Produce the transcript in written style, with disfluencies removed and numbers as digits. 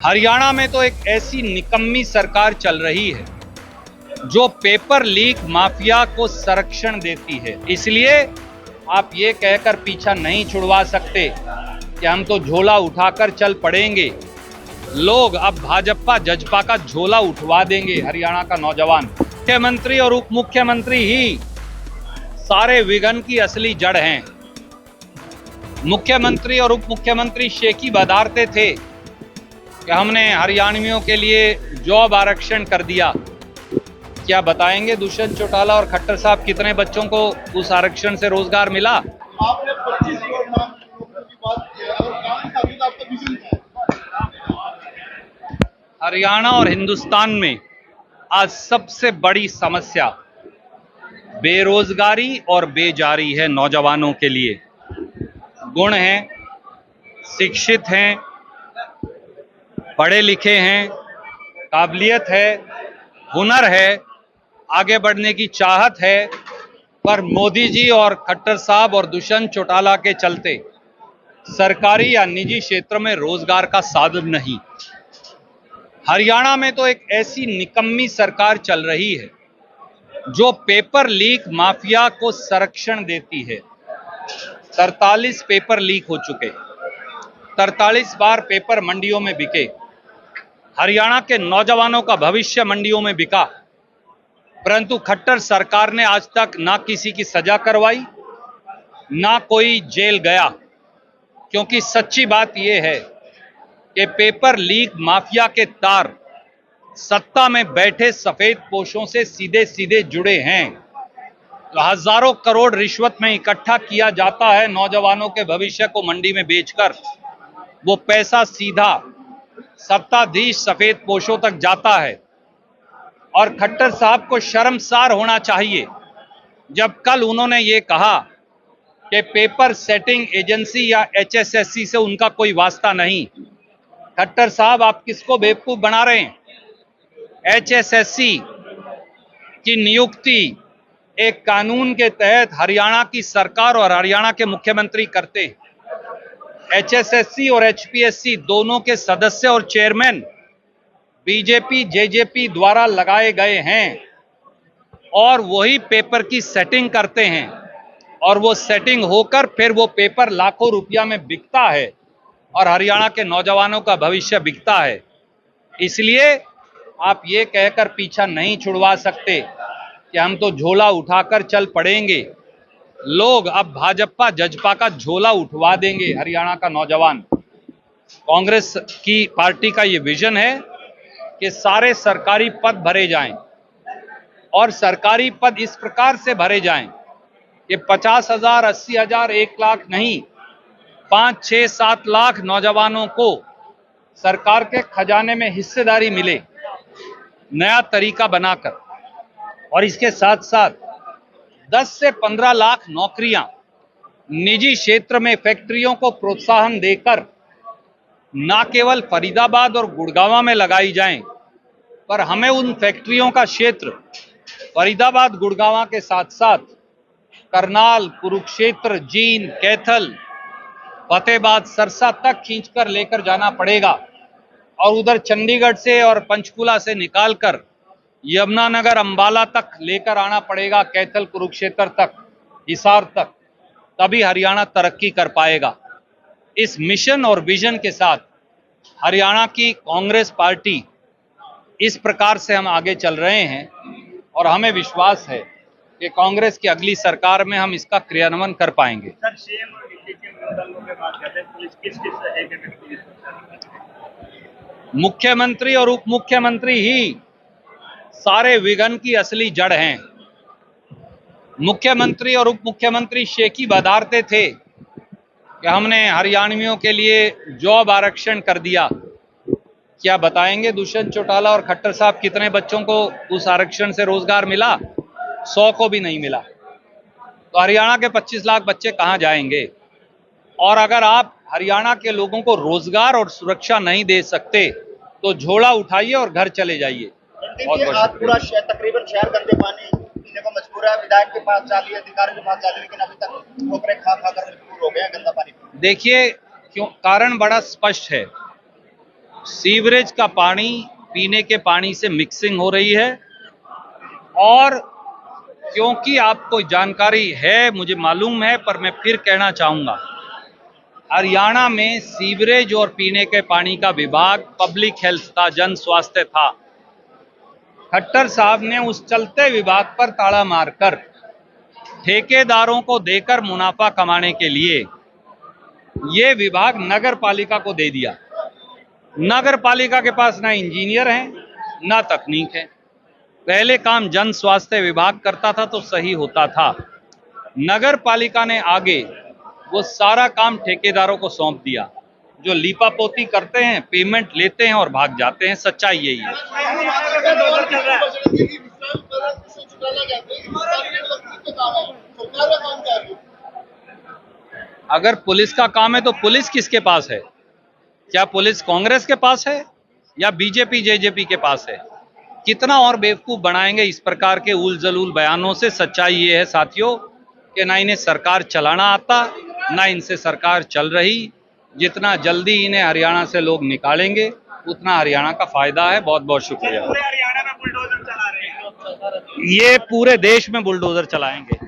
हरियाणा में तो एक ऐसी निकम्मी सरकार चल रही है जो पेपर लीक माफिया को संरक्षण देती है। इसलिए आप ये कहकर पीछा नहीं छुड़वा सकते कि हम तो झोला उठाकर चल पड़ेंगे। लोग अब भाजपा जजपा का झोला उठवा देंगे। हरियाणा का नौजवान, मुख्यमंत्री और उप मुख्यमंत्री ही सारे विघन की असली जड़ हैं। मुख्यमंत्री और उप मुख्यमंत्री शेखी बधारते थे कि हमने हरियाणवियों के लिए जॉब आरक्षण कर दिया। क्या बताएंगे दुष्यंत चौटाला और खट्टर साहब कितने बच्चों को उस आरक्षण से रोजगार मिला? आपने 25 करोड़ नाम की बात की और काम का भी आपका विजन क्या है? हरियाणा और हिंदुस्तान में आज सबसे बड़ी समस्या बेरोजगारी और बेजारी है। नौजवानों के लिए गुण हैं, शिक्षित हैं, पढ़े लिखे हैं, काबिलियत है, हुनर है, आगे बढ़ने की चाहत है, पर मोदी जी और खट्टर साहब और दुष्यंत चौटाला के चलते सरकारी या निजी क्षेत्र में रोजगार का साधन नहीं। हरियाणा में तो एक ऐसी निकम्मी सरकार चल रही है जो पेपर लीक माफिया को संरक्षण देती है। 43 पेपर लीक हो चुके, 43 बार पेपर मंडियों में बिके। हरियाणा के नौजवानों का भविष्य मंडियों में बिका, परंतु खट्टर सरकार ने आज तक ना किसी की सजा करवाई, ना कोई जेल गया। क्योंकि सच्ची बात यह है कि पेपर लीक माफिया के तार सत्ता में बैठे सफेद पोशों से सीधे सीधे जुड़े हैं। तो हजारों करोड़ रिश्वत में इकट्ठा किया जाता है नौजवानों के भविष्य को मंडी में बेचकर। वो पैसा सीधा सत्ताधीश सफेद पोशों तक जाता है। और खट्टर साहब को शर्मसार होना चाहिए जब कल उन्होंने ये कहा कि पेपर सेटिंग एजेंसी या एचएसएससी से उनका कोई वास्ता नहीं। खट्टर साहब, आप किसको बेवकूफ बना रहे हैं? एचएसएससी की नियुक्ति एक कानून के तहत हरियाणा की सरकार और हरियाणा के मुख्यमंत्री करते हैं। एचएसएससी और एचपीएससी दोनों के सदस्य और चेयरमैन बीजेपी जेजेपी द्वारा लगाए गए हैं और वही पेपर की सेटिंग करते हैं और वो सेटिंग होकर फिर वो पेपर लाखों रुपया में बिकता है और हरियाणा के नौजवानों का भविष्य बिकता है। इसलिए आप ये कहकर पीछा नहीं छुड़वा सकते कि हम तो झोला उठाकर चल पड़ेंगे। लोग अब भाजपा जजपा का झोला उठवा देंगे। हरियाणा का नौजवान, कांग्रेस की पार्टी का ये विजन है कि सारे सरकारी पद भरे जाएं और सरकारी पद इस प्रकार से भरे जाएं कि 50,000, 80,000, 1 लाख नहीं, 5, 6, 7 लाख नौजवानों को सरकार के खजाने में हिस्सेदारी मिले, नया तरीका बनाकर। और इसके साथ साथ 10 से 15 लाख नौकरियां निजी क्षेत्र में फैक्ट्रियों को प्रोत्साहन देकर ना केवल फरीदाबाद और गुड़गांव में लगाई जाएं, पर हमें उन फैक्ट्रियों का क्षेत्र फरीदाबाद गुड़गांव के साथ साथ करनाल, कुरुक्षेत्र, जींद, कैथल, फतेहाबाद, सरसा तक खींचकर लेकर जाना पड़ेगा और उधर चंडीगढ़ से और पंचकुला से निकालकर यमुनानगर, अंबाला तक लेकर आना पड़ेगा, कैथल, कुरुक्षेत्र तक, हिसार तक। तभी हरियाणा तरक्की कर पाएगा। इस मिशन और विजन के साथ हरियाणा की कांग्रेस पार्टी, इस प्रकार से हम आगे चल रहे हैं और हमें विश्वास है कि कांग्रेस की अगली सरकार में हम इसका क्रियान्वयन कर पाएंगे। सर, सीएम और डीसी के मुद्दों पे बात करते हैं, पुलिस किस है कि मुख्यमंत्री और उप मुख्यमंत्री ही सारे विघन की असली जड़ हैं। मुख्यमंत्री और उप मुख्यमंत्री शेखी बधारते थे कि हमने हरियाणवियों के लिए जॉब आरक्षण कर दिया। क्या बताएंगे दुष्यंत चौटाला और खट्टर साहब कितने बच्चों को उस आरक्षण से रोजगार मिला? 100 को भी नहीं मिला। तो हरियाणा के 25 लाख बच्चे कहां जाएंगे? और अगर आप हरियाणा के लोगों को रोजगार और सुरक्षा नहीं दे सकते तो झोला उठाइए और घर चले जाइए। आज पूरा तकरीबन शहर गंदे पानी पीने को मजबूर है। विधायक के पास जा लिया, अधिकारियों के पास जा लिया, लेकिन अभी तक ठोकरें खा कर मजबूर हो गए हैं गंदा पानी। देखिए, क्यों? कारण बड़ा स्पष्ट है। सीवरेज का पानी पीने के पानी से मिक्सिंग हो रही है। और क्योंकि आपको जानकारी है, मुझे मालूम है, पर मैं फिर कहना चाहूंगा, हरियाणा में सीवरेज और पीने के पानी का विभाग पब्लिक हेल्थ था, जन स्वास्थ्य था। खट्टर साहब ने उस चलते विभाग पर ताला मारकर ठेकेदारों को देकर मुनाफा कमाने के लिए ये विभाग नगर पालिका को दे दिया। नगर पालिका के पास ना इंजीनियर हैं, ना तकनीक है। पहले काम जन स्वास्थ्य विभाग करता था तो सही होता था। नगर पालिका ने आगे वो सारा काम ठेकेदारों को सौंप दिया, जो लीपापोती करते हैं, पेमेंट लेते हैं और भाग जाते हैं। सच्चाई यही है। अगर पुलिस का काम है तो पुलिस किसके पास है? क्या पुलिस कांग्रेस के पास है या बीजेपी जेजेपी के पास है? कितना और बेवकूफ बनाएंगे इस प्रकार के उल जलूल बयानों से। सच्चाई ये है साथियों कि ना इन्हें सरकार चलाना आता, ना इनसे सरकार चल रही। जितना जल्दी इन्हें हरियाणा से लोग निकालेंगे उतना हरियाणा का फायदा है। बहुत बहुत शुक्रिया। पूरे हरियाणा में बुलडोजर चला रहे हैं। ये पूरे देश में बुलडोजर चलाएंगे।